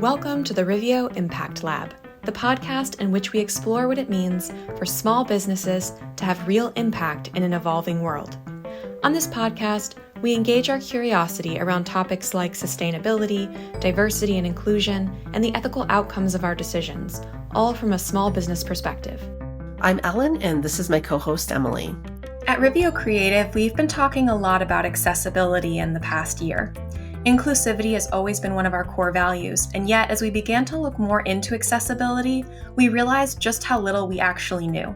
Welcome to the Riveo Impact Lab, the podcast in which we explore what it means for small businesses to have real impact in an evolving world. On this podcast, we engage our curiosity around topics like sustainability, diversity and inclusion, and the ethical outcomes of our decisions, all from a small business perspective. I'm Elin, and this is my co-host, Emily. At Riveo Creative, we've been talking a lot about accessibility in the past year. Inclusivity has always been one of our core values, and yet as we began to look more into accessibility, we realized just how little we actually knew.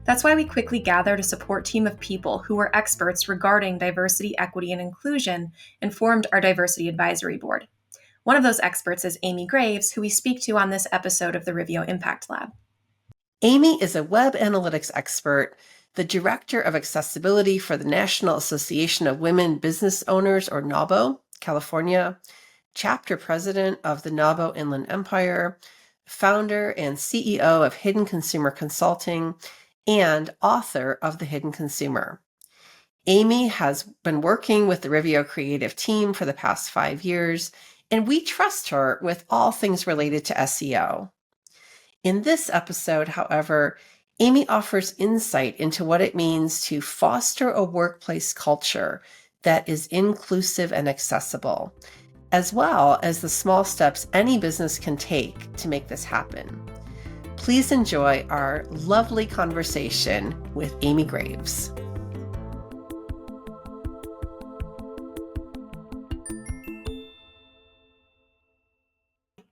That's why we quickly gathered a support team of people who were experts regarding diversity, equity, and inclusion and formed our Diversity Advisory Board. One of those experts is Amy Graves, who we speak to on this episode of the Riveo Impact Lab. Amy is a web analytics expert, the Director of Accessibility for the National Association of Women Business Owners, or NAWBO, California, Chapter President of the NAWBO Inland Empire, founder and CEO of Hidden Consumer Consulting, and author of The Hidden Consumer. Amy has been working with the Riveo Creative team for the past 5 years, and we trust her with all things related to SEO. In this episode, however, Amy offers insight into what it means to foster a workplace culture that is inclusive and accessible, as well as the small steps any business can take to make this happen. Please enjoy our lovely conversation with Amy Graves.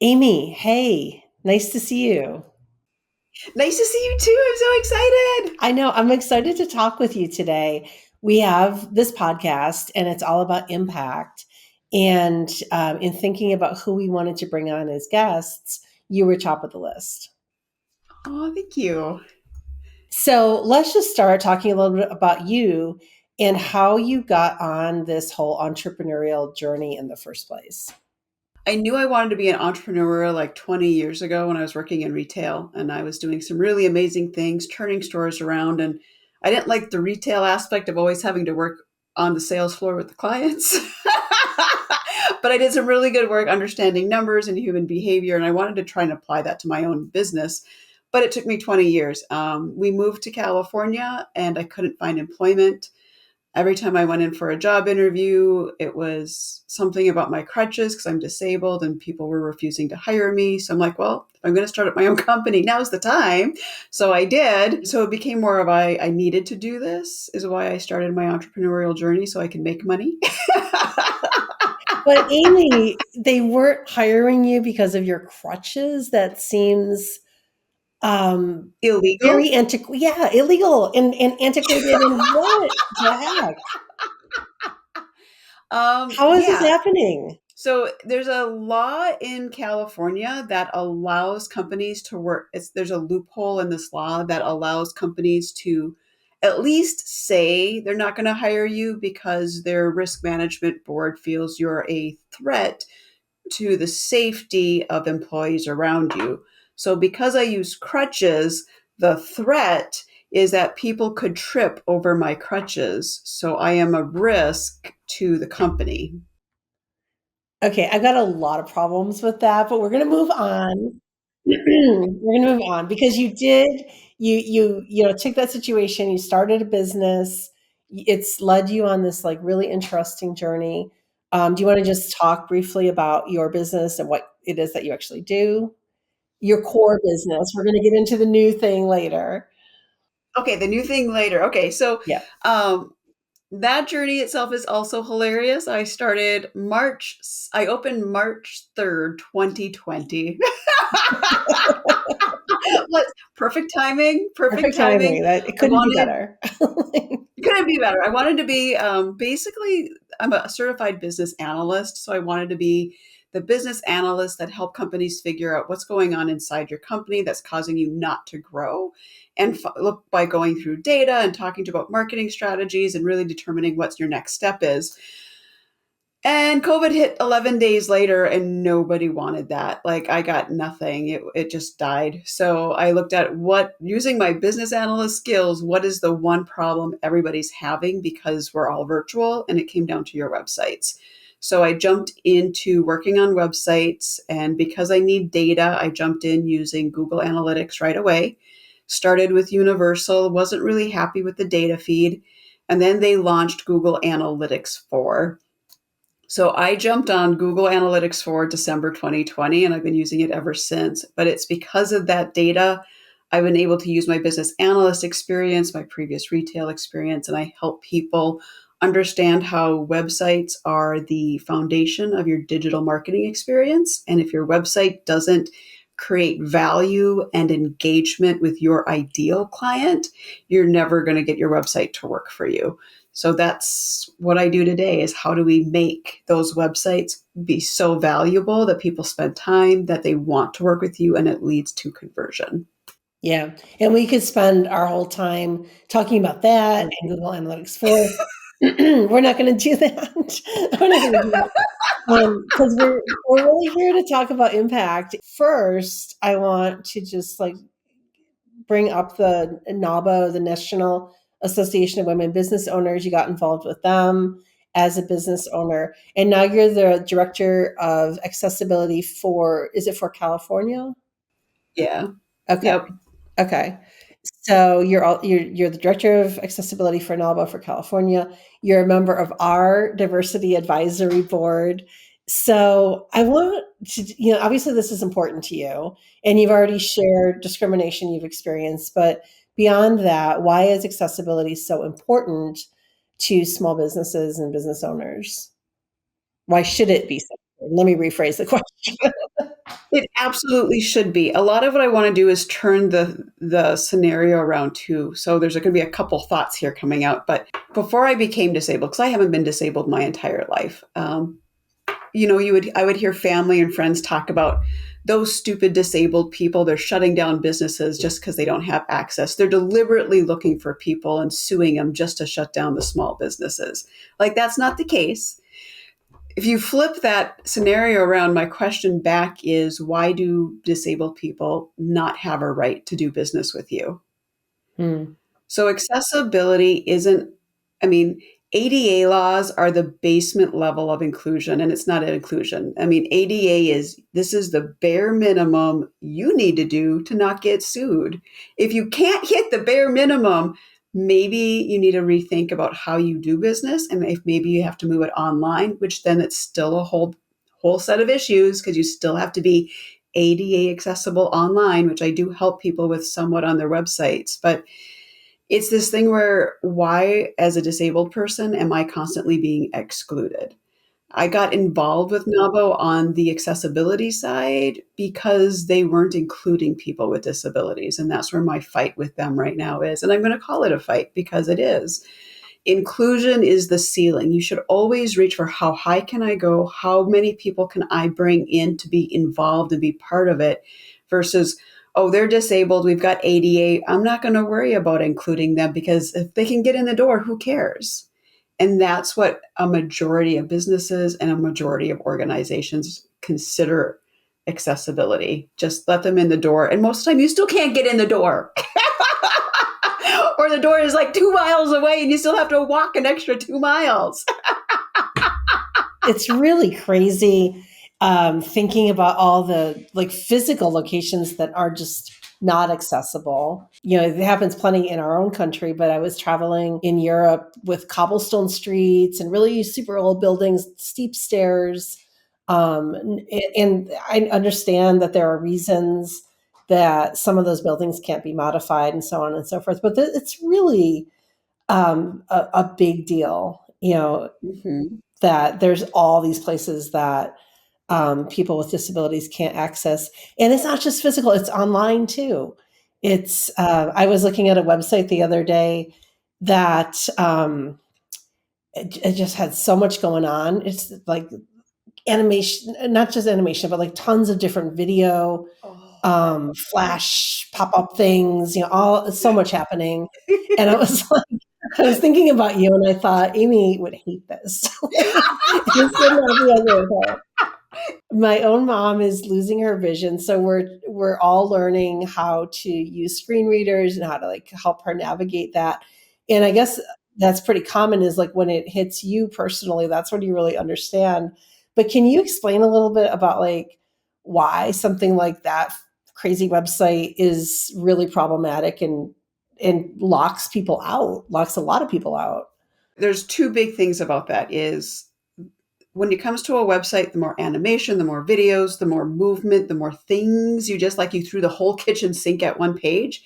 Amy, hey, nice to see you. Nice to see you too. I'm so excited. I know, I'm excited to talk with you today. We have this podcast and it's all about impact. And in thinking about who we wanted to bring on as guests, you were top of the list. Oh, thank you. So let's just start talking a little bit about you and how you got on this whole entrepreneurial journey in the first place. I knew I wanted to be an entrepreneur like 20 years ago when I was working in retail, and I was doing some really amazing things, turning stores around. And I didn't like the retail aspect of always having to work on the sales floor with the clients. But I did some really good work understanding numbers and human behavior, and I wanted to try and apply that to my own business. But it took me 20 years. We moved to California, and I couldn't find employment. Every time I went in for a job interview, it was something about my crutches because I'm disabled and people were refusing to hire me. So I'm like, well, if I'm going to start up my own company, now's the time. So I did. So it became more of I needed to do this is why I started my entrepreneurial journey so I can make money. But Amy, they weren't hiring you because of your crutches. That seems illegal. Very illegal and antiquated. And what the heck? How is this happening? So there's a law in California that allows companies to work. There's a loophole in this law that allows companies to at least say they're not going to hire you because their risk management board feels you're a threat to the safety of employees around you. So because I use crutches, the threat is that people could trip over my crutches. So I am a risk to the company. Okay, I've got a lot of problems with that, but we're going to move on. We're going to move on because you took that situation, you started a business, it's led you on this like really interesting journey. Do you want to just talk briefly about your business and what it is that you actually do? Your core business. We're going to get into the new thing later. Okay, the new thing later. Okay, so yeah. That journey itself is also hilarious. I opened March 3rd, 2020. Perfect timing. Perfect timing. It couldn't be better. Couldn't be better. I wanted to be, basically, I'm a certified business analyst. So I wanted to be the business analyst that help companies figure out what's going on inside your company that's causing you not to grow. And look by going through data and talking about marketing strategies and really determining what your next step is. And COVID hit 11 days later and nobody wanted that. Like I got nothing. It just died. So I looked at using my business analyst skills, what is the one problem everybody's having because we're all virtual, and it came down to your websites. So I jumped into working on websites, and because I need data, I jumped in using Google Analytics right away. Started with Universal, wasn't really happy with the data feed, and then they launched Google Analytics 4. So I jumped on Google Analytics for December 2020, and I've been using it ever since. But it's because of that data, I've been able to use my business analyst experience, my previous retail experience, and I help people understand how websites are the foundation of your digital marketing experience. And if your website doesn't create value and engagement with your ideal client, you're never going to get your website to work for you. So that's what I do today, is how do we make those websites be so valuable that people spend time, that they want to work with you, and it leads to conversion. Yeah. And we could spend our whole time talking about that and Google Analytics 4. We're not going to do that. We're not going to do that. Because we're really here to talk about impact. First, I want to just bring up the NAWBO, the National Association of Women Business Owners. You got involved with them as a business owner, and now you're the director of accessibility is it for California? Yeah. Okay. Yep. Okay. So you're the director of accessibility for NAWBO for California. You're a member of our diversity advisory board. So I want to, obviously this is important to you, and you've already shared discrimination you've experienced, but beyond that, why is accessibility so important to small businesses and business owners? Why should it be so important? Let me rephrase the question. It absolutely should be. A lot of what I want to do is turn the scenario around too. So there's going to be a couple thoughts here coming out. But before I became disabled, because I haven't been disabled my entire life, I would hear family and friends talk about those stupid disabled people. They're shutting down businesses just because they don't have access. They're deliberately looking for people and suing them just to shut down the small businesses. Like, that's not the case. If you flip that scenario around, my question back is, why do disabled people not have a right to do business with you? So accessibility isn't, I mean, ADA laws are the basement level of inclusion, and it's not an inclusion. I mean, this is the bare minimum you need to do to not get sued. If you can't hit the bare minimum, maybe you need to rethink about how you do business, and if maybe you have to move it online, which then it's still a whole set of issues, because you still have to be ADA accessible online, which I do help people with somewhat on their websites. But it's this thing where, why, as a disabled person, am I constantly being excluded? I got involved with NAWBO on the accessibility side because they weren't including people with disabilities. And that's where my fight with them right now is. And I'm going to call it a fight because it is. Inclusion is the ceiling. You should always reach for, how high can I go? How many people can I bring in to be involved and be part of it, versus, oh, they're disabled, we've got ADA, I'm not going to worry about including them, because if they can get in the door, who cares? And that's what a majority of businesses and a majority of organizations consider accessibility. Just let them in the door. And most of the time, you still can't get in the door. Or the door is like 2 miles away and you still have to walk an extra 2 miles. It's really crazy thinking about all the physical locations that are just not accessible. It happens plenty in our own country, but I was traveling in Europe with cobblestone streets and really super old buildings, steep stairs. And I understand that there are reasons that some of those buildings can't be modified and so on and so forth, but it's really a big deal, Mm-hmm. that there's all these places that people with disabilities can't access. And it's not just physical, it's online too. I was looking at a website the other day that it just had so much going on. It's like animation, not just animation, but tons of different video, flash pop-up things, all so much happening. And I was I was thinking about you, and I thought Amy would hate this. This would not be okay with her. My own mom is losing her vision, so we're all learning how to use screen readers and how to help her navigate that. And I guess that's pretty common, is like when it hits you personally, that's when you really understand. But can you explain a little bit about like why something like that crazy website is really problematic and locks people out, locks a lot of people out? There's two big things about that is when it comes to a website, the more animation, the more videos, the more movement, the more things you just like you threw the whole kitchen sink at one page,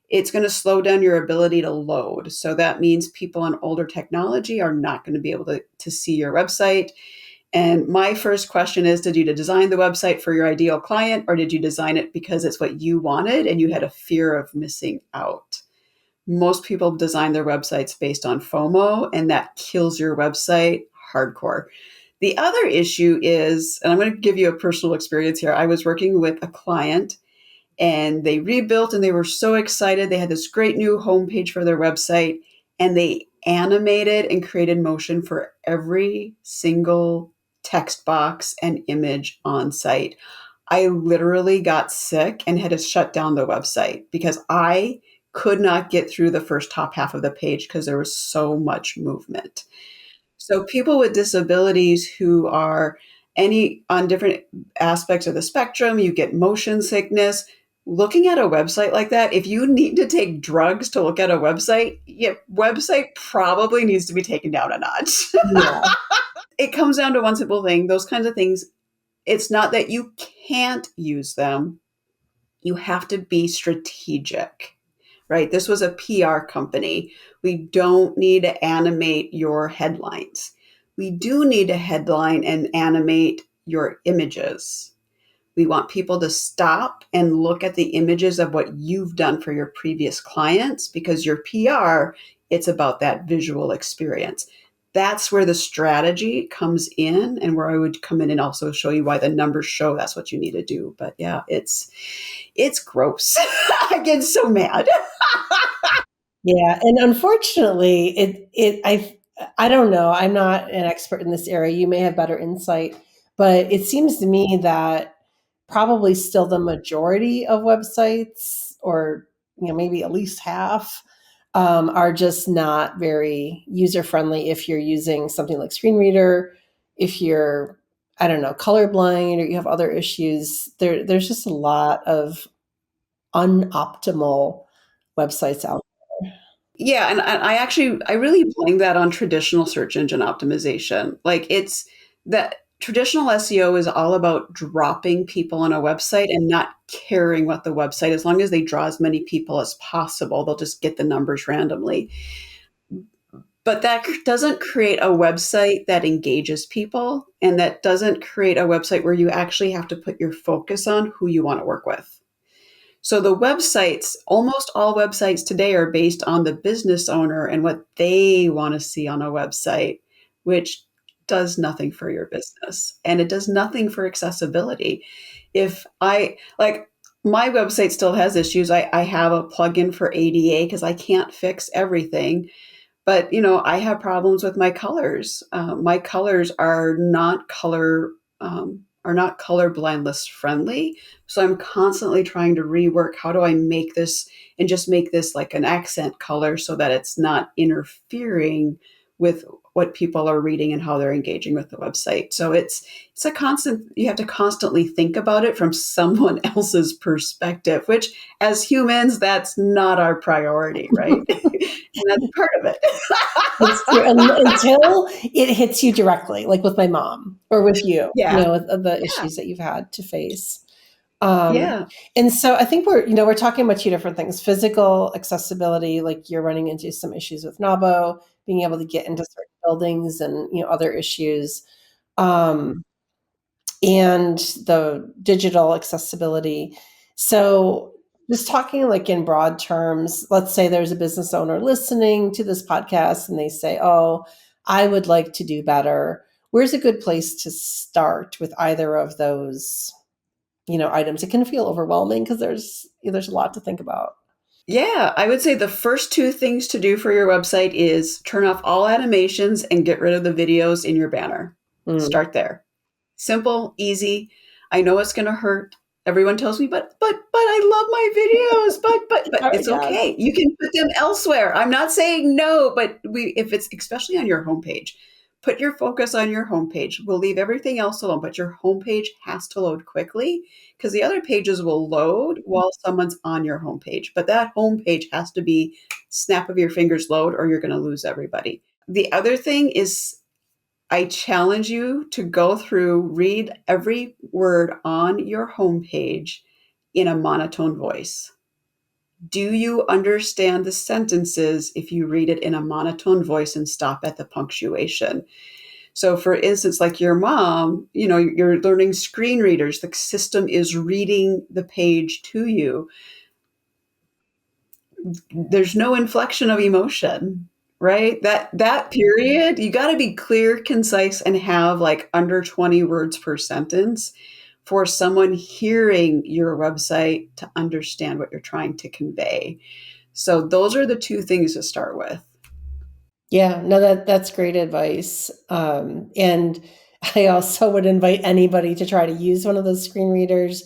it's going to slow down your ability to load. So that means people on older technology are not going to be able to see your website. And my first question is, did you design the website for your ideal client, or did you design it because it's what you wanted and you had a fear of missing out? Most people design their websites based on FOMO, and that kills your website hardcore. The other issue is, and I'm going to give you a personal experience here. I was working with a client and they rebuilt and they were so excited. They had this great new homepage for their website and they animated and created motion for every single text box and image on site. I literally got sick and had to shut down the website because I could not get through the first top half of the page because there was so much movement. So people with disabilities who are any on different aspects of the spectrum, you get motion sickness. Looking at a website like that, if you need to take drugs to look at a website, your website probably needs to be taken down a notch. Yeah. It comes down to one simple thing. Those kinds of things, it's not that you can't use them. You have to be strategic, right? This was a PR company. We don't need to animate your headlines. We do need to headline and animate your images. We want people to stop and look at the images of what you've done for your previous clients because your PR, it's about that visual experience. That's where the strategy comes in and where I would come in and also show you why the numbers show that's what you need to do. But yeah, it's gross. I get so mad. Yeah, and unfortunately, I don't know. I'm not an expert in this area. You may have better insight, but it seems to me that probably still the majority of websites, or maybe at least half, are just not very user friendly. If you're using something like screen reader, if you're, I don't know, colorblind, or you have other issues, there's just a lot of unoptimal websites out. Yeah, and I really blame that on traditional search engine optimization. Like it's that traditional SEO is all about dropping people on a website and not caring what the website, as long as they draw as many people as possible, they'll just get the numbers randomly. But that doesn't create a website that engages people, and that doesn't create a website where you actually have to put your focus on who you want to work with. So the websites, almost all websites today are based on the business owner and what they want to see on a website, which does nothing for your business and it does nothing for accessibility. If I like my website still has issues. I have a plugin for ADA because I can't fix everything. But I have problems with my colors. My colors are not colorblind list friendly. So I'm constantly trying to rework how do I make this and just make this like an accent color so that it's not interfering with what people are reading and how they're engaging with the website. So it's a constant, you have to constantly think about it from someone else's perspective, which as humans, that's not our priority, right? And that's part of it. It's true. Until it hits you directly, like with my mom or with you, Yeah. with the Yeah. issues that you've had to face. Um, Yeah. and so I think we're talking about two different things: physical accessibility, like you're running into some issues with NAWBO, being able to get into certain buildings, and other issues, um, and the digital accessibility. So just talking like in broad terms, let's say there's a business owner listening to this podcast and they say, "Oh, I would like to do better." Where's a good place to start with either of those items? It can feel overwhelming because there's a lot to think about. Yeah, I would say the first two things to do for your website is turn off all animations and get rid of the videos in your banner. Mm. Start there. Simple, easy. I know it's going to hurt. Everyone tells me, but I love my videos, but it's Yes. okay. You can put them elsewhere. I'm not saying no, but if it's especially on your homepage, put your focus on your homepage. We'll leave everything else alone, but your homepage has to load quickly because the other pages will load while someone's on your homepage. But that homepage has to be snap of your fingers load, or you're going to lose everybody. The other thing is, I challenge you to go through, read every word on your homepage in a monotone voice. Do you understand the sentences if you read it in a monotone voice and stop at the punctuation? So, for instance, like your mom, you're learning screen readers, the system is reading the page to you. There's no inflection of emotion, right? That period, you got to be clear, concise, and have like under 20 words per sentence for someone hearing your website to understand what you're trying to convey. So those are the two things to start with. Yeah, no, that's great advice. And I also would invite anybody to try to use one of those screen readers.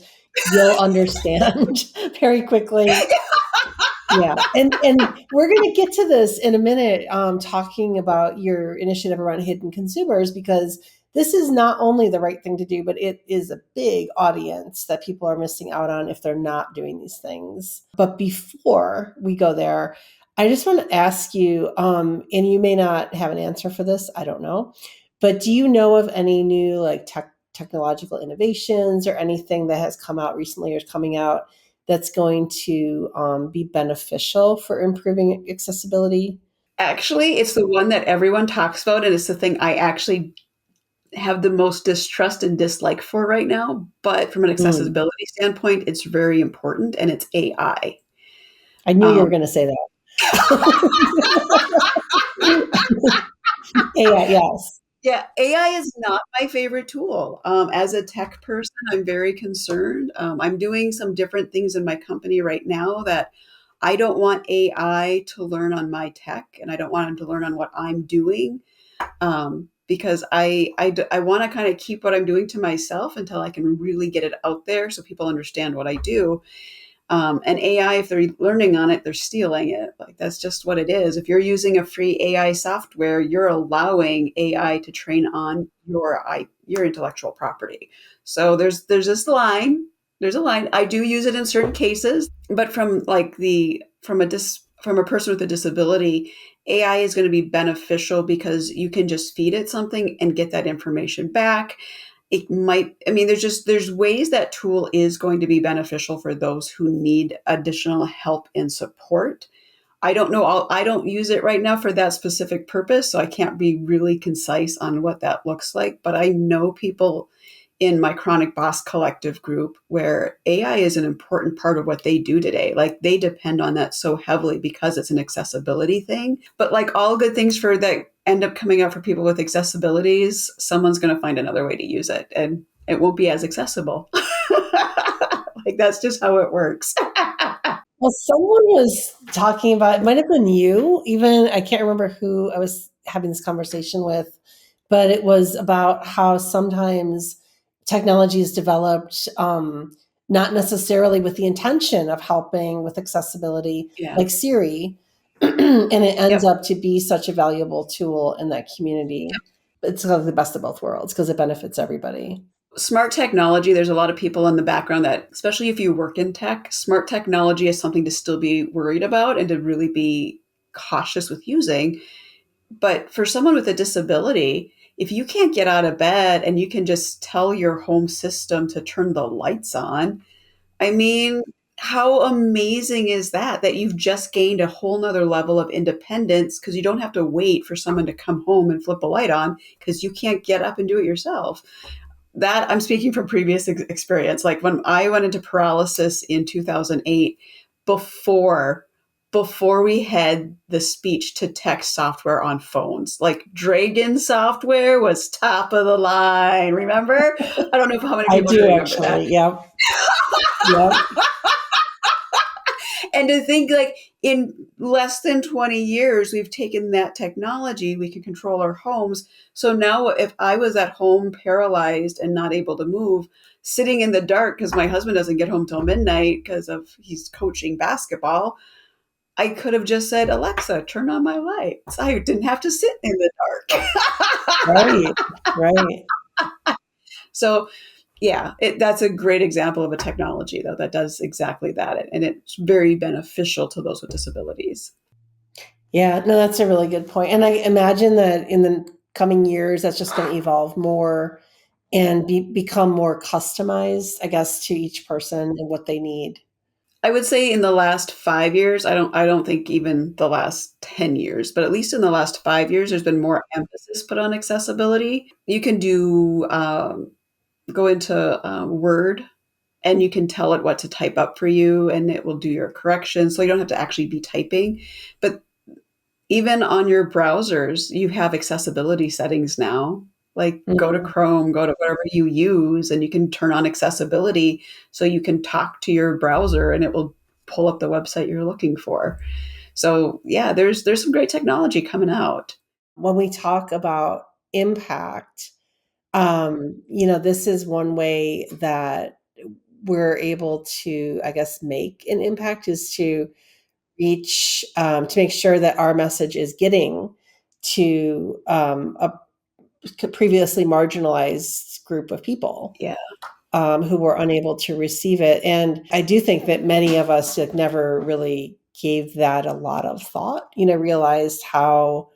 You'll understand very quickly. Yeah, and we're going to get to this in a minute, talking about your initiative around hidden consumers, because this is not only the right thing to do, but it is a big audience that people are missing out on if they're not doing these things. But before we go there, I just want to ask you, and you may not have an answer for this, I don't know, but do you know of any new like technological innovations or anything that has come out recently or is coming out that's going to be beneficial for improving accessibility? Actually, it's the one that everyone talks about, and it's the thing I actually have the most distrust and dislike for right now. But from an Mm. accessibility standpoint, it's very important, and it's AI. I knew you were Um, going to say that. AI, yes. yeah, AI is not my favorite tool. As a tech person, I'm very concerned. I'm doing some different things in my company right now that I don't want AI to learn on my tech, and I don't want him to learn on what I'm doing. Because I want to kind of keep what I'm doing to myself until I can really get it out there so people understand what I do. And AI, if they're learning on it, they're stealing it. Like that's just what it is. If you're using a free AI software, you're allowing AI to train on your intellectual property. So there's this line. There's a line. I do use it in certain cases, but from a person with a disability, AI is going to be beneficial because you can just feed it something and get that information back. It might, I mean, there's ways that tool is going to be beneficial for those who need additional help and support. I don't know, I don't use it right now for that specific purpose, so I can't be really concise on what that looks like, but I know people in my Chronic Boss Collective group where AI is an important part of what they do today. Like they depend on that so heavily because it's an accessibility thing. But like all good things for that end up coming out for people with accessibilities, someone's going to find another way to use it and it won't be as accessible. Like that's just how it works. Well, someone was talking about, it might have been you, even, I can't remember who I was having this conversation with, but it was about how sometimes technology is developed not necessarily with the intention of helping with accessibility, Yeah. like Siri, and it ends Yep. up to be such a valuable tool in that community. It's like the best of both worlds because it benefits everybody. Smart technology, there's a lot of people in the background that, especially if you work in tech, smart technology is something to still be worried about and to really be cautious with using. But for someone with a disability, if you can't get out of bed and you can just tell your home system to turn the lights on, I mean, how amazing is that? That you've just gained a whole nother level of independence because you don't have to wait for someone to come home and flip a light on because you can't get up and do it yourself. That I'm speaking from previous experience. Like when I went into paralysis in 2008, before before we had the speech to text software on phones, like Dragon software was top of the line. Remember? I don't know how many I people do remember that. actually. Yep. Yep. And to think like in less than 20 years, we've taken that technology, we can control our homes. So now if I was at home paralyzed and not able to move, sitting in the dark because my husband doesn't get home till midnight because of he's coaching basketball, I could have just said, Alexa, turn on my lights. I didn't have to sit in the dark. Right, right. So yeah, that's a great example of a technology, though, that does exactly that. And it's very beneficial to those with disabilities. Yeah, no, that's a really good point. And I imagine that in the coming years, that's just going to evolve more and become more customized, I guess, to each person and what they need. I would say in the last 5 years, I don't think even the last 10 years, but at least in the last 5 years, there's been more emphasis put on accessibility. You can go into Word and you can tell it what to type up for you and it will do your corrections. So you don't have to actually be typing. But even on your browsers, you have accessibility settings now. Like go to Mhm. Chrome, go to whatever you use, and you can turn on accessibility so you can talk to your browser and it will pull up the website you're looking for. So yeah, there's some great technology coming out. When we talk about impact, this is one way that we're able to, I guess, make an impact is to reach, to make sure that our message is getting to a previously marginalized group of people Yeah. who were unable to receive it. And I do think that many of us have never really gave that a lot of thought, realized how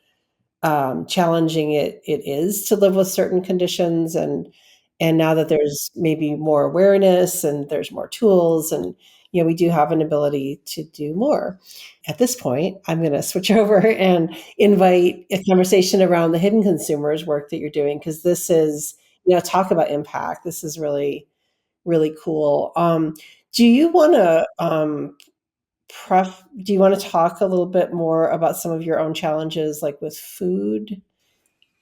challenging it is to live with certain conditions. And now that there's maybe more awareness and there's more tools, and we do have an ability to do more. At this point, I'm going to switch over and invite a conversation around the hidden consumers work that you're doing, because this is, talk about impact. This is really, really cool. Do you want to do you want to talk a little bit more about some of your own challenges, like with food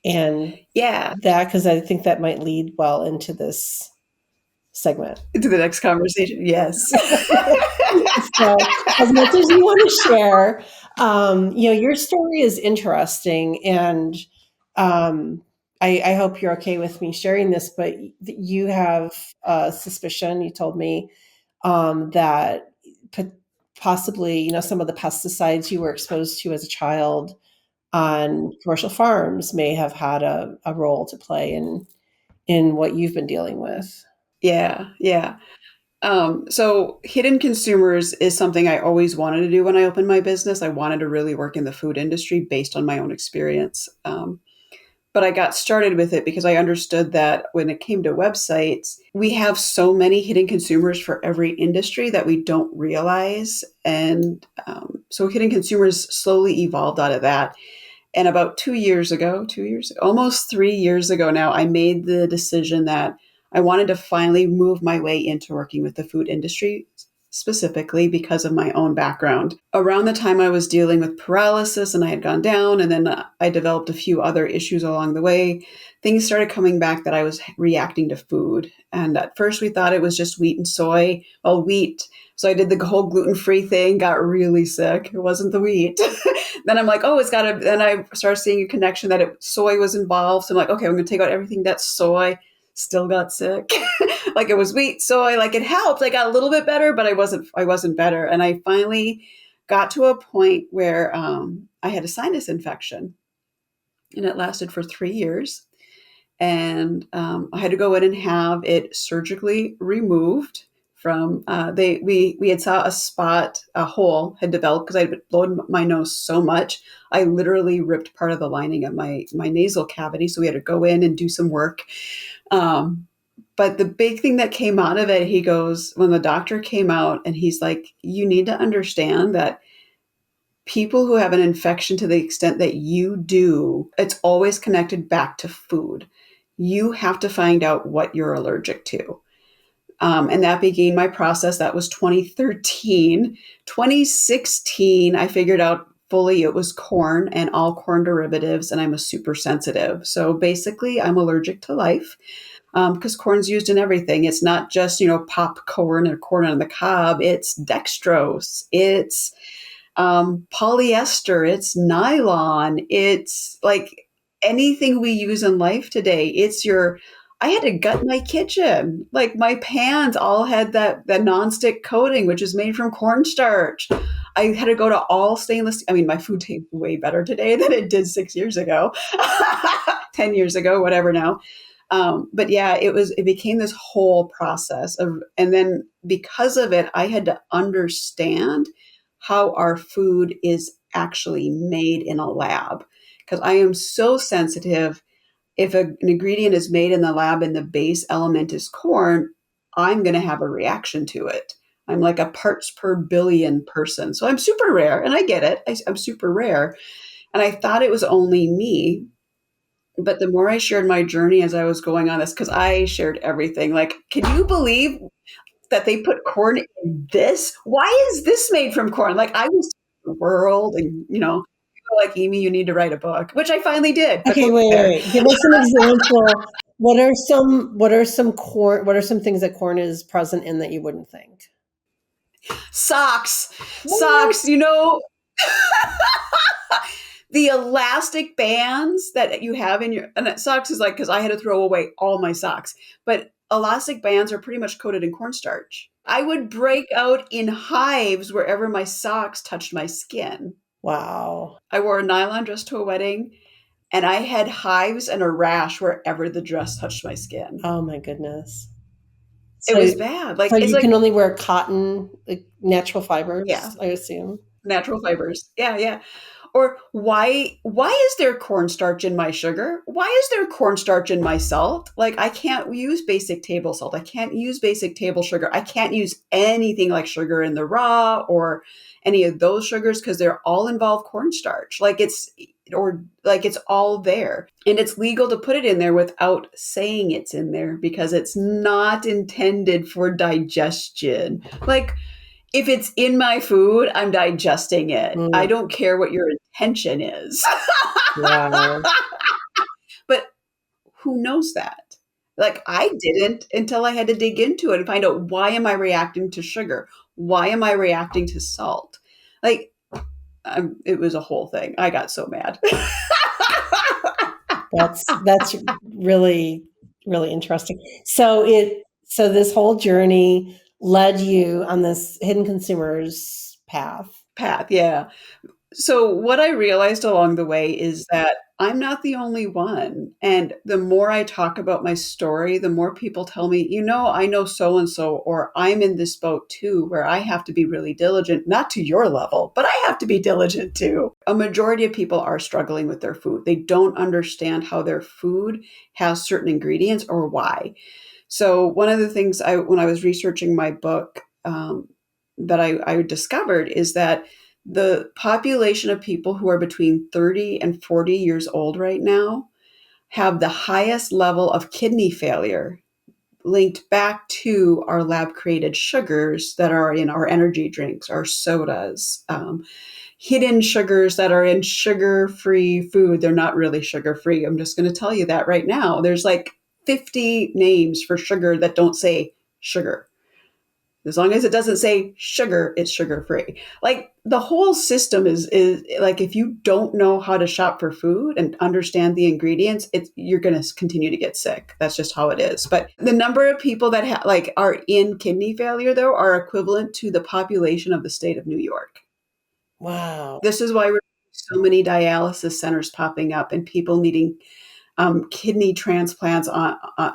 and Yeah. that? Because I think that might lead well into this segment. To the next conversation. Yes. So, as much as you want to share, your story is interesting, and I hope you're okay with me sharing this. But you have a suspicion. You told me that possibly, some of the pesticides you were exposed to as a child on commercial farms may have had a role to play in what you've been dealing with. Yeah. Yeah. So hidden consumers is something I always wanted to do when I opened my business. I wanted to really work in the food industry based on my own experience. But I got started with it because I understood that when it came to websites, we have so many hidden consumers for every industry that we don't realize. And so hidden consumers slowly evolved out of that. And about 2 years ago, almost 3 years ago now, I made the decision that I wanted to finally move my way into working with the food industry, specifically because of my own background. Around the time I was dealing with paralysis and I had gone down, and then I developed a few other issues along the way, things started coming back that I was reacting to food. And at first we thought it was just wheat and soy. Well, wheat. So I did the whole gluten-free thing, got really sick. It wasn't the wheat. Then I'm like, oh, it's got to, then I started seeing a connection that soy was involved. So I'm like, okay, I'm going to take out everything that's soy. Still got sick. Like it was wheat, soy, like it helped. I got a little bit better, but I wasn't better. And I finally got to a point where I had a sinus infection and it lasted for 3 years. And I had to go in and have it surgically removed from we had saw a spot, a hole had developed because I had blown my nose so much. I literally ripped part of the lining of my nasal cavity. So we had to go in and do some work. But the big thing that came out of it, he goes, when the doctor came out and he's like, you need to understand that people who have an infection to the extent that you do, it's always connected back to food. You have to find out what you're allergic to. And that began my process. That was 2013. 2016, I figured out fully it was corn and all corn derivatives, and I'm a super sensitive. So basically, I'm allergic to life because corn's used in everything. It's not just, popcorn or corn on the cob. It's dextrose. It's polyester, it's nylon, it's like anything we use in life today. I had to gut my kitchen. Like my pans all had that nonstick coating, which is made from cornstarch. I had to go to all stainless. I mean, my food tastes way better today than it did 6 years ago, 10 years ago, whatever now. But yeah, it became this whole process and then because of it, I had to understand how our food is actually made in a lab. Because I am so sensitive. If an ingredient is made in the lab and the base element is corn, I'm going to have a reaction to it. I'm like a parts per billion person. So I'm super rare, and I get it. I'm super rare. And I thought it was only me. But the more I shared my journey as I was going on this, because I shared everything. Like, can you believe that they put corn in this? Why is this made from corn? Like I was the world and people are like, Amy, you need to write a book, which I finally did. But Okay, wait. Give us an example. What are some things that corn is present in that you wouldn't think? Socks, What? the elastic bands that you have in your, and socks is like, because I had to throw away all my socks, but elastic bands are pretty much coated in cornstarch. I would break out in hives wherever my socks touched my skin. Wow. I wore a nylon dress to a wedding and I had hives and a rash wherever the dress touched my skin. Oh my goodness. It So, was bad. Like so it's you like can only wear cotton, like natural yeah, fibers, I assume. natural fibers. Yeah, yeah. Or why is there cornstarch in my sugar? Why is there cornstarch in my salt? Like I can't use basic table salt. I can't use basic table sugar. I can't use anything like sugar in the raw or any of those sugars because they're all involve cornstarch. It's all there. And it's legal to put it in there without saying it's in there because it's not intended for digestion. Like if it's in my food, I'm digesting it. I Mm, don't care what your intention is. wow. But who knows that? Like I didn't until I had to dig into it and find out why am I reacting to sugar? Why am I reacting to salt? Like it was a whole thing. I got so mad. That's really, really interesting. So this whole journey led you on this hidden consumers path. Path, yeah. So, what I realized along the way is that I'm not the only one. And the more I talk about my story, the more people tell me, I know so and so, or I'm in this boat too, where I have to be really diligent, not to your level, but I have to be diligent too. A majority of people are struggling with their food. They don't understand how their food has certain ingredients or why. So, one of the things when I was researching my book, that I discovered is that the population of people who are between 30 and 40 years old right now have the highest level of kidney failure linked back to our lab created sugars that are in our energy drinks, our sodas, hidden sugars that are in sugar free food. They're not really sugar free. I'm just going to tell you that right now. There's like 50 names for sugar that don't say sugar. As long as it doesn't say sugar, it's sugar free. Like the whole system is like if you don't know how to shop for food and understand the ingredients, you're going to continue to get sick. That's just how it is. But the number of people that are in kidney failure though are equivalent to the population of the state of New York. Wow. This is why we're so many dialysis centers popping up and people needing kidney transplants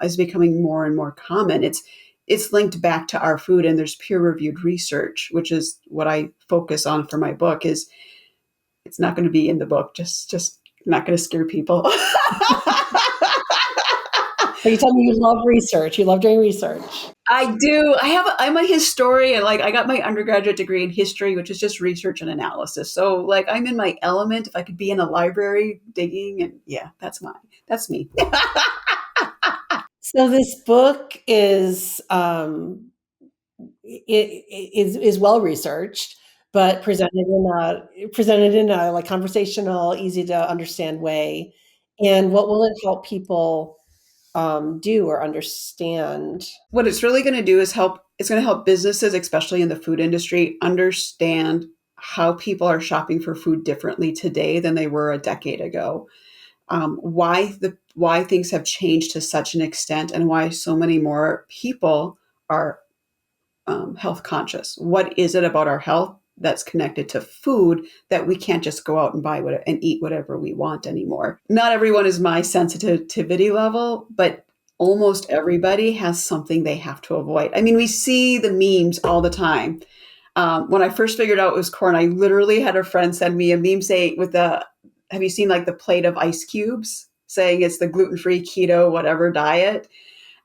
is becoming more and more common. It's linked back to our food, and there's peer-reviewed research, which is what I focus on for my book. Is it's not going to be in the book, just not going to scare people. But you told me you love research. You love doing research. I do. I'm a historian. Like I got my undergraduate degree in history, which is just research and analysis. So like I'm in my element. If I could be in a library digging, and yeah, that's me. So this book is well researched, but presented in a like conversational, easy to understand way. And what will it help people do or understand? What it's really going to do is help. It's going to help businesses, especially in the food industry, understand how people are shopping for food differently today than they were a decade ago. Why things have changed to such an extent, and why so many more people are health conscious. What is it about our health that's connected to food that we can't just go out and buy and eat whatever we want anymore? Not everyone is my sensitivity level, but almost everybody has something they have to avoid. I mean, we see the memes all the time. When I first figured out it was corn, I literally had a friend send me a meme saying have you seen like the plate of ice cubes saying it's the gluten-free keto whatever diet?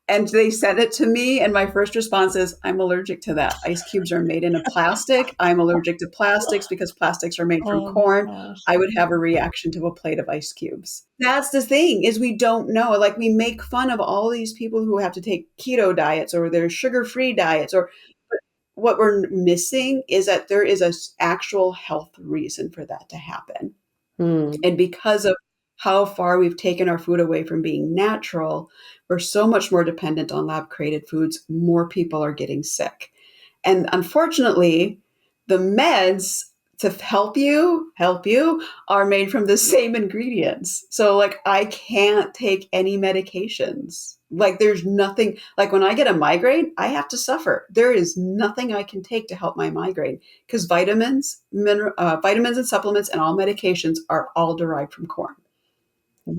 And they sent it to me, and my first response is, I'm allergic to that. Ice cubes are made in a plastic. I'm allergic to plastics because plastics are made from Oh my corn. gosh. I would have a reaction to a plate of ice cubes. That's the thing, is we don't know. Like, we make fun of all these people who have to take keto diets or their sugar-free diets, but what we're missing is that there is an actual health reason for that to happen. And because of how far we've taken our food away from being natural, we're so much more dependent on lab created foods. More people are getting sick. And unfortunately, the meds to help you are made from the same ingredients. So like I can't take any medications. Like there's nothing, like when I get a migraine, I have to suffer. There is nothing I can take to help my migraine because vitamins and supplements and all medications are all derived from corn.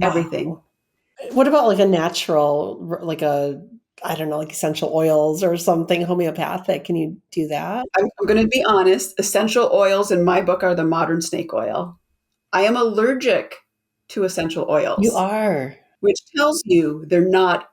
Everything. Wow. What about like a natural, like I don't know, like essential oils or something homeopathic? Can you do that? I'm going to be honest. Essential oils in my book are the modern snake oil. I am allergic to essential You oils, are. which tells you they're not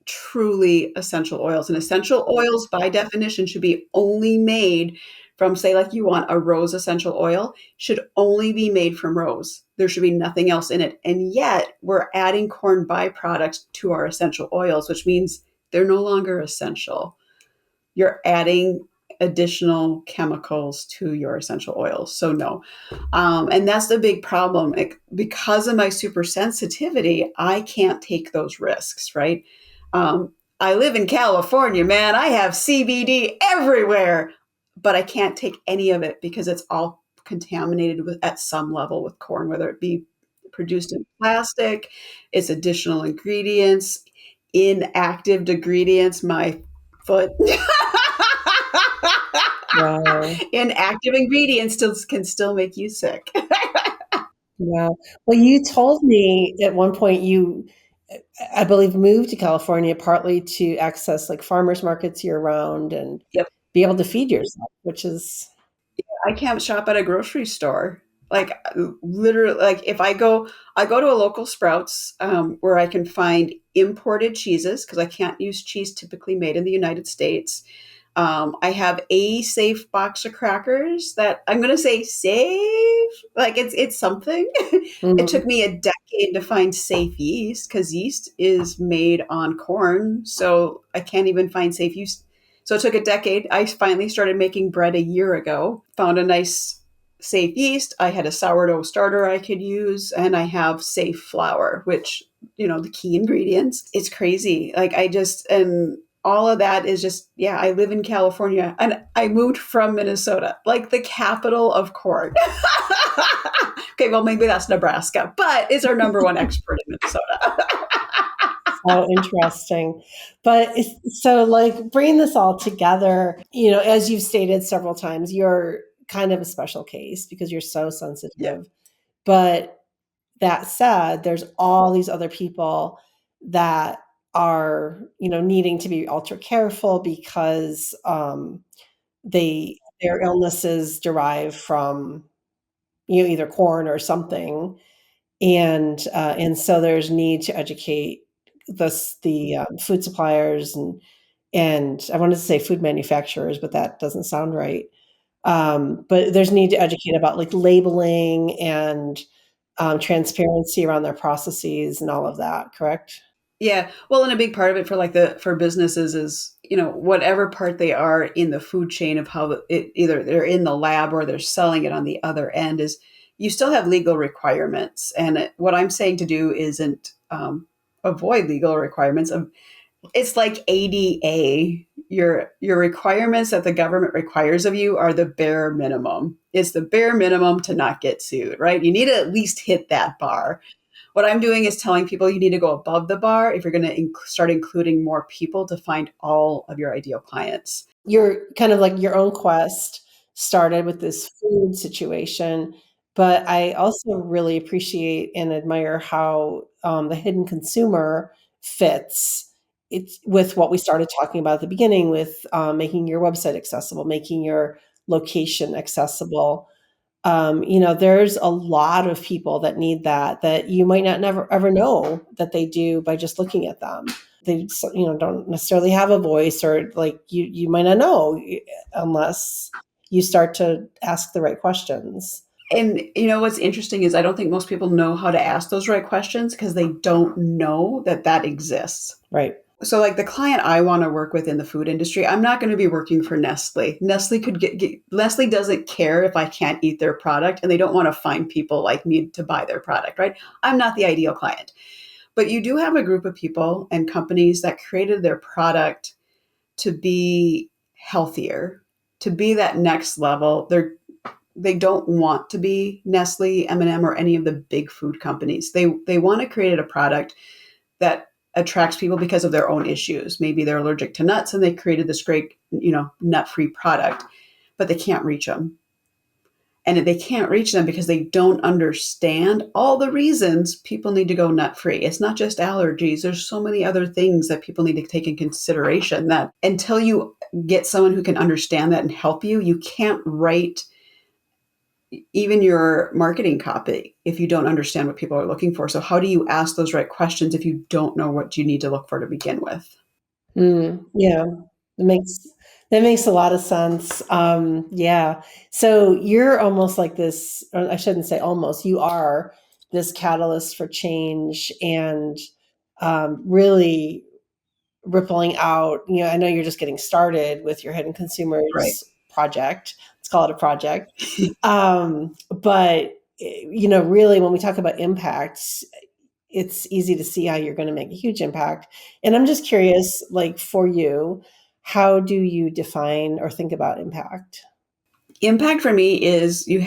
truly essential oils. And essential oils, by definition, should be only made from, say, like you want a rose essential oil, should only be made from rose. There should be nothing else in it. And yet we're adding corn byproducts to our essential oils, which means they're no longer essential. You're adding additional chemicals to your essential oils. So no. And that's the big problem. Because of my super sensitivity, I can't take those risks, right? I live in California, man. I have CBD everywhere, but I can't take any of it because it's all contaminated at some level with corn, whether it be produced in plastic, it's additional ingredients, inactive ingredients, my foot. Wow. Inactive ingredients can still make you sick. Wow. Well, you told me at one point I believe, moved to California partly to access like farmers markets year round and Yep. be able to feed yourself, which is I can't shop at a grocery store. Like literally, like if I go to a local Sprouts where I can find imported cheeses because I can't use cheese typically made in the United States. I have a safe box of crackers that I'm going to say safe. Like it's something. It took me a decade to find safe yeast because yeast is made on corn. So I can't even find safe yeast. So it took a decade. I finally started making bread a year ago, found a nice safe yeast. I had a sourdough starter I could use, and I have safe flour, which, the key ingredients. It's crazy. Like and all of that is just, yeah, I live in California and I moved from Minnesota, like the capital of corn. Okay, well, maybe that's Nebraska, but it's our number one export in Minnesota. so interesting. But so, like, bringing this all together, as you've stated several times, you're kind of a special case because you're so sensitive. Yeah. But that said, there's all these other people that are, needing to be ultra careful because their illnesses derive from, either corn or something. And so there's need to educate the food suppliers and I wanted to say food manufacturers, but that doesn't sound right. But there's need to educate about like labeling and transparency around their processes and all of that. Correct? Yeah. Well, and a big part of it for businesses is, whatever part they are in the food chain of how it either they're in the lab or they're selling it on the other end is you still have legal requirements. And what I'm saying to do isn't avoid legal requirements. It's like ADA. Your requirements that the government requires of you are the bare minimum. It's the bare minimum to not get sued, right? You need to at least hit that bar. What I'm doing is telling people you need to go above the bar if you're going to start including more people to find all of your ideal clients. You're kind of like your own quest started with this food situation, but I also really appreciate and admire how the hidden consumer fits it's with what we started talking about at the beginning with making your website accessible, making your location accessible. There's a lot of people that need that you might not never ever know that they do by just looking at them. They don't necessarily have a voice, or like you might not know unless you start to ask the right questions. And what's interesting is I don't think most people know how to ask those right questions because they don't know that that exists. Right. So like the client I want to work with in the food industry, I'm not going to be working for Nestle. Nestle could Nestle doesn't care if I can't eat their product, and they don't want to find people like me to buy their product, right? I'm not the ideal client. But you do have a group of people and companies that created their product to be healthier, to be that next level. They don't want to be Nestle, M&M, or any of the big food companies. They want to create a product that attracts people because of their own issues. Maybe they're allergic to nuts and they created this great, nut-free product, but they can't reach them. And they can't reach them because they don't understand all the reasons people need to go nut-free. It's not just allergies. There's so many other things that people need to take in consideration that until you get someone who can understand that and help you, you can't write even your marketing copy if you don't understand what people are looking for. So how do you ask those right questions if you don't know what you need to look for to begin with? Yeah, that makes that makes a lot of sense. Yeah. So you're almost like this, or I shouldn't say almost, you are this catalyst for change and really rippling out. I know you're just getting started with your hidden Right. consumers project. Let's call it a project. But really, when we talk about impacts, it's easy to see how you're going to make a huge impact. And I'm just curious, like for you, how do you define or think about impact? Impact for me is you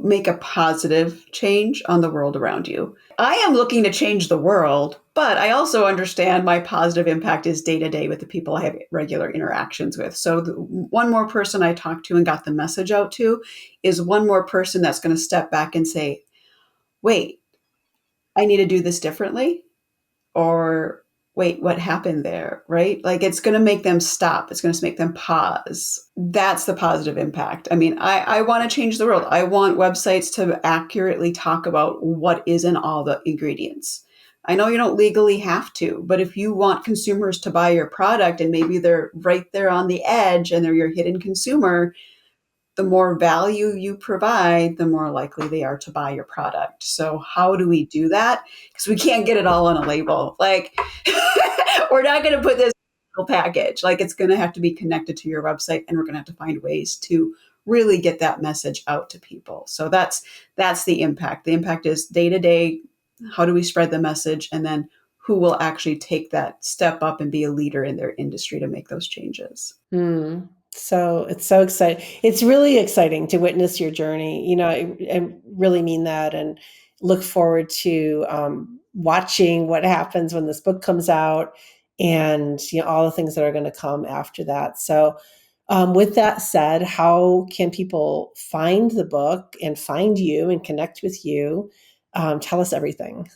make a positive change on the world around you. I am looking to change the world, but I also understand my positive impact is day to day with the people I have regular interactions with. So one more person I talked to and got the message out to is one more person that's going to step back and say, wait, I need to do this differently, or wait, what happened there, right? Like it's going to make them stop. It's going to make them pause. That's the positive impact. I mean, I want to change the world. I want websites to accurately talk about what is in all the ingredients. I know you don't legally have to, but if you want consumers to buy your product and maybe they're right there on the edge and they're your hidden consumer, the more value you provide, the more likely they are to buy your product. So how do we do that? Because we can't get it all on a label. Like we're not going to put this in a package. Like it's going to have to be connected to your website, and we're going to have to find ways to really get that message out to people. So that's the impact. The impact is day to day. How do we spread the message, and then who will actually take that step up and be a leader in their industry to make those changes? So it's so exciting. It's really exciting to witness your journey. I really mean that, and look forward to watching what happens when this book comes out, and all the things that are going to come after that. So, with that said, how can people find the book and find you and connect with you? Tell us everything.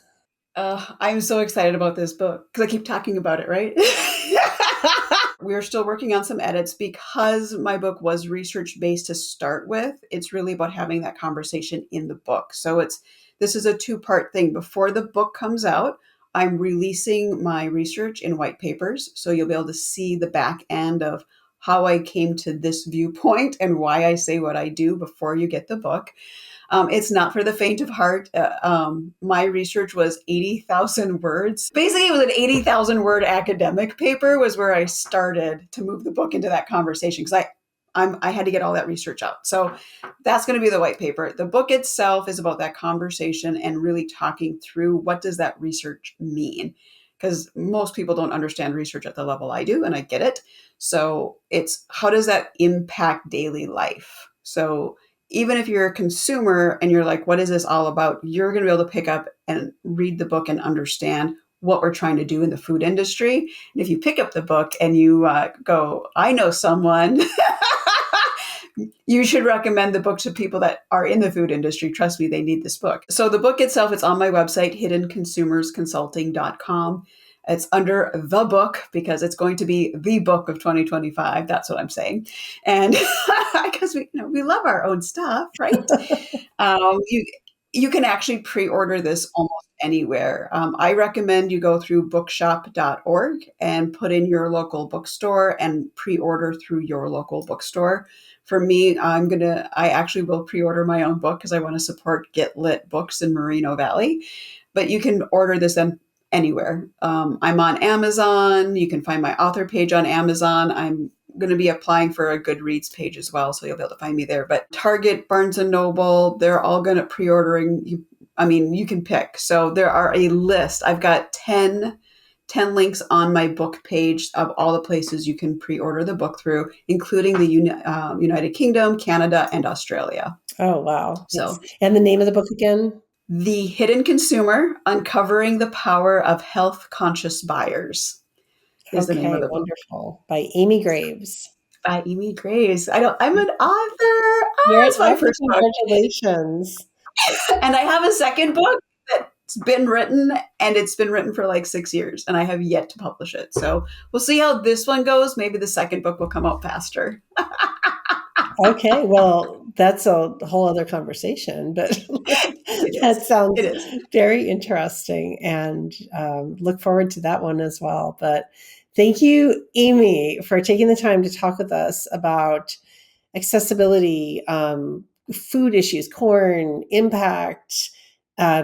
I'm so excited about this book because I keep talking about it, right? We're still working on some edits because my book was research based to start with. It's really about having that conversation in the book. So this is a two-part thing. Before the book comes out, I'm releasing my research in white papers. So you'll be able to see the back end of how I came to this viewpoint and why I say what I do before you get the book. It's not for the faint of heart. My research was 80,000 words. Basically, it was an 80,000 word academic paper was where I started to move the book into that conversation because I had to get all that research out. So that's going to be the white paper. The book itself is about that conversation and really talking through what does that research mean. because most people don't understand research at the level I do, and I get it. So it's how does that impact daily life? So even if you're a consumer and you're like, what is this all about? You're going to be able to pick up and read the book and understand what we're trying to do in the food industry. And if you pick up the book and you go, I know someone, you should recommend the book to people that are in the food industry. Trust me, they need this book. So the book itself, it's on my website, hiddenconsumersconsulting.com. It's under the book because it's going to be the book of 2025. That's what I'm saying. And because we love our own stuff, right? You can actually pre-order this almost anywhere. I recommend you go through bookshop.org and put in your local bookstore and pre-order through your local bookstore. For me, I actually will pre-order my own book because I want to support Get Lit Books in Moreno Valley. But you can order this anywhere. I'm on Amazon. You can find my author page on Amazon. I'm going to be applying for a Goodreads page as well, so you'll be able to find me there. But Target, Barnes & Noble, they're all going to pre-ordering. You can pick. So there are a list. I've got 10 links on my book page of all the places you can pre-order the book through, including the United Kingdom, Canada, and Australia. Oh, wow. So, and the name of the book again? The Hidden Consumer, Uncovering the Power of Health-Conscious Buyers is the name of the book. Wonderful. By Amy Graves. By Amy Graves. I'm an author. It's my first book. Congratulations. And I have a second book that's been written, and it's been written for like 6 years, and I have yet to publish it. So we'll see how this one goes. Maybe the second book will come out faster. Okay, well, that's a whole other conversation, but that sounds very interesting, and look forward to that one as well. But thank you, Amy, for taking the time to talk with us about accessibility, food issues, corn, impact,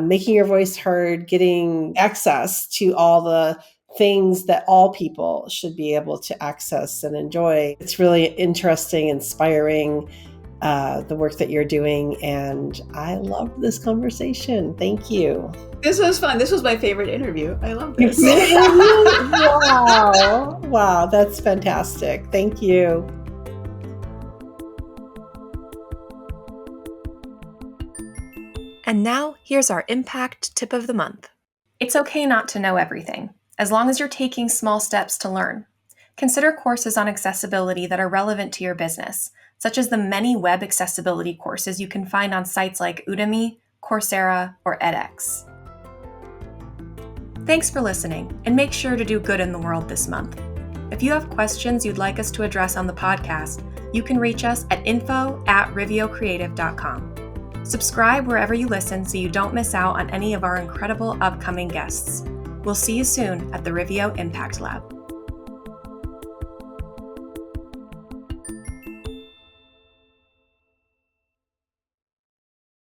making your voice heard, getting access to all the things that all people should be able to access and enjoy. It's really interesting, inspiring, the work that you're doing. And I love this conversation. Thank you. This was fun. This was my favorite interview. I love this. Wow. Wow. That's fantastic. Thank you. And now here's our impact tip of the month. It's okay not to know everything, as long as you're taking small steps to learn. Consider courses on accessibility that are relevant to your business, such as the many web accessibility courses you can find on sites like Udemy, Coursera, or edX. Thanks for listening, and make sure to do good in the world this month. If you have questions you'd like us to address on the podcast, you can reach us at info@riveocreative.com. Subscribe wherever you listen so you don't miss out on any of our incredible upcoming guests. We'll see you soon at the Riveo Impact Lab.